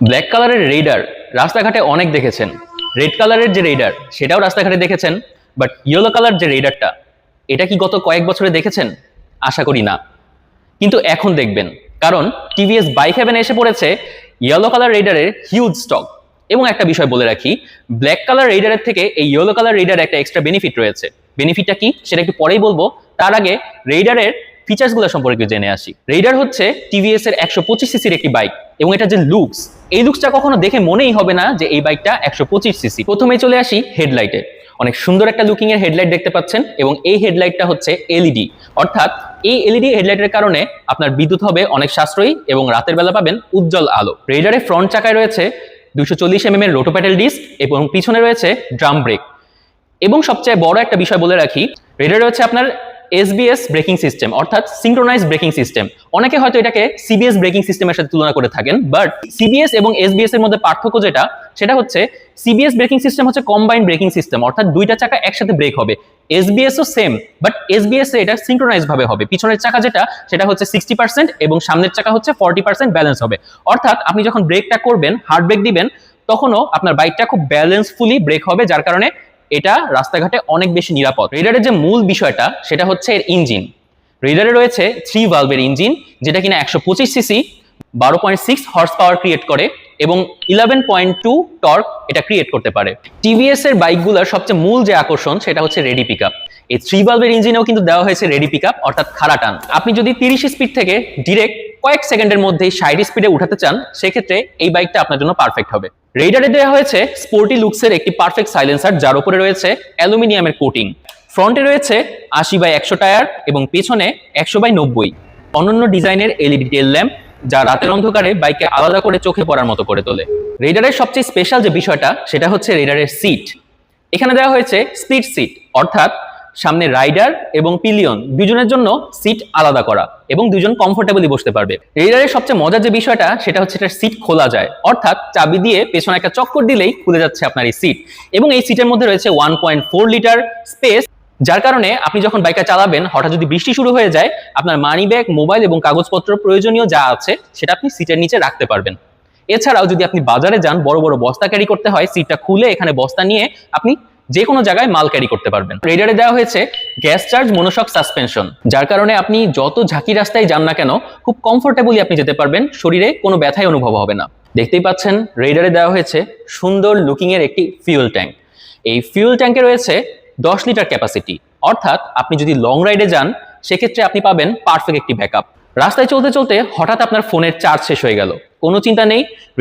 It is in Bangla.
ব্ল্যাক কালারের রেইডার রাস্তাঘাটে অনেক দেখেছেন। রেড কালারের যে রেইডার সেটাও রাস্তাঘাটে দেখেছেন, বাট ইয়েলো কালার যে রেইডারটা এটা কি গত কয়েক বছরে দেখেছেন? আশা করি না, কিন্তু এখন দেখবেন, কারণ টিভিএস বাইক হেভেনে এসে পড়েছে ইয়েলো কালার রেইডারের হিউজ স্টক। এবং একটা বিষয় বলে রাখি, ব্ল্যাক কালার রেইডারের থেকে এই ইয়েলো কালার রেইডারে একটা এক্সট্রা বেনিফিট রয়েছে। বেনিফিটটা কি সেটা একটু পরেই বলবো, তার আগে রেইডারের ফিচার্সগুলো সম্পর্কে জেনে আসি। রেইডার হচ্ছে টিভিএস এর 125 সিসির একটি বাইক, এবং এটা যে লুকস, এই লুকসটা কখনো দেখে মনেই হবে না যে এই বাইকটা 125 সিসি। প্রথমে চলে আসি হেডলাইটে। অনেক সুন্দর একটা লুকিং এর হেডলাইট দেখতে পাচ্ছেন, এবং এই হেডলাইটটা হচ্ছে এলইডি, অর্থাৎ এই এলইডি হেডলাইটের কারণে আপনার বিদ্যুৎ হবে অনেক সাশ্রয়ী এবং রাতের বেলা পাবেন উজ্জ্বল আলো। রেইডারের ফ্রন্ট চাকায় রয়েছে 240 এর রোটো প্যাডেল ডিস্ক এবং পিছনে রয়েছে ড্রাম ব্রেক। এবং সবচেয়ে বড় একটা বিষয় বলে রাখি, রেইডারে রয়েছে আপনার এসবিএস ব্রেকিং সিস্টেম, অর্থাৎ সিঙ্ক্রোনাইজ ব্রেকিং সিস্টেম। অনেকে হয়তো এটাকে সিবিএস ব্রেকিং সিস্টেমের সাথে তুলনা করে থাকেন, বাট সিবিএস এবং এসবিএস এর মধ্যে পার্থক্য যেটা, সেটা হচ্ছে সিবিএস ব্রেকিং সিস্টেম হচ্ছে কম্বাইন্ড ব্রেকিং সিস্টেম, অর্থাৎ দুইটা চাকা একসাথে ব্রেক হবে। এসবিএস ও সেম, বাট এসবিএস এ এটা সিঙ্ক্রোনাইজ ভাবে হবে। পিছনের চাকা যেটা, সেটা হচ্ছে 60% এবং সামনের চাকা হচ্ছে 40% ব্যালেন্স হবে। অর্থাৎ আপনি যখন ব্রেকটা করবেন, হার্ড ব্রেক দিবেন, তখনও আপনার বাইকটা খুব ব্যালেন্সফুলি ব্রেক হবে, যার কারণে এটা রাস্তাঘাটে অনেক বেশি নিরাপদ। রেইডারের যে মূল বিষয়টা সেটা হচ্ছে এর ইঞ্জিন। রেইডারে রয়েছে 3 ভালভের ইঞ্জিন, যেটা কিনা 125 সিসি, 12.6 হর্স পাওয়ার ক্রিয়েট করে এবং 11.2 টর্ক এটা ক্রিয়েট করতে পারে। টিভিএস এর বাইকগুলোর সবচেয়ে মূল যে আকর্ষণ সেটা হচ্ছে রেডি পিকআপ। এই 3 ভালভের ইঞ্জিনেও কিন্তু দেওয়া হয়েছে রেডি পিকআপ, অর্থাৎ খাড়া টান। আপনি যদি 30 স্পিড থেকে ডিরেক্ট কয়েক সেকেন্ডের মধ্যেই 60 স্পিডে উঠাতে চান, সেক্ষেত্রে এই বাইকটা আপনার জন্য পারফেক্ট হবে। রেইডারে দেওয়া হয়েছে স্পোর্টি লুকসের একটি পারফেক্ট সাইলেন্সার, যার উপরে রয়েছে অ্যালুমিনিয়ামের কোটিং। ফ্রন্টে রয়েছে 80/100 টায়ার এবং পেছনে 100/90। অনন্য ডিজাইনের এলইডি টেল ল্যাম্প, যা রাতের অন্ধকারে বাইককে আলাদা করে চোখে পড়ার মতো করে তোলে। রেইডারের সবচেয়ে স্পেশাল যে বিষয়টা সেটা হচ্ছে রেইডারের সিট। এখানে দেওয়া হয়েছে স্প্লিট সিট, অর্থাৎ সামনে রাইডার এবং পিলিয়ন দুজনের জন্য সিট আলাদা করা এবং দুজন কমফোর্টেবলি বসতে পারবে। রেইডারের সবচেয়ে মজার যে বিষয়টা সেটা হচ্ছে এটার সিট খোলা যায়, অর্থাৎ চাবি দিয়ে পেছনে একটা চক্কর দিলেই খুলে যাচ্ছে আপনার এই সিট। এবং এই সিটের মধ্যে রয়েছে 1.4 লিটার স্পেস, যার কারণে আপনি যখন বাইকটা চালাবেন, হঠাৎ যদি বৃষ্টি শুরু হয়ে যায়, আপনার মানি ব্যাগ, মোবাইল এবং কাগজপত্র প্রয়োজনীয় যা আছে সেটা আপনি সিটের নিচে রাখতে পারবেন। এছাড়াও যদি আপনি বাজারে যান, বড় বড় বস্তা ক্যারি করতে হয়, সিটটা খুলে এখানে বস্তা নিয়ে আপনি যে কোনো জায়গায় মাল ক্যারি করতে পারবেন। রেইডারে দেওয়া হয়েছে গ্যাস চার্জ মনোশক সাসপেনশন, যার কারণে আপনি যত ঝাঁকি রাস্তায় যান না কেন, খুব কমফোর্টেবলি আপনি যেতে পারবেন, শরীরে কোনো ব্যথাই অনুভব হবে না। দেখতেই পাচ্ছেন রেইডারে দেওয়া হয়েছে সুন্দর লুকিং এর একটি ফিউল ট্যাঙ্ক। এই ফিউল ট্যাঙ্কে রয়েছে 10 লিটার ক্যাপাসিটি, অর্থাৎ আপনি যদি লং রাইডে যান, সেক্ষেত্রে আপনি পাবেন পারফেক্ট একটি ব্যাকআপ। রাস্তায় চলতে চলতে হঠাৎ আপনার ফোনের চার্জ শেষ হয়ে গেল, কোনো চিন্তা নেই,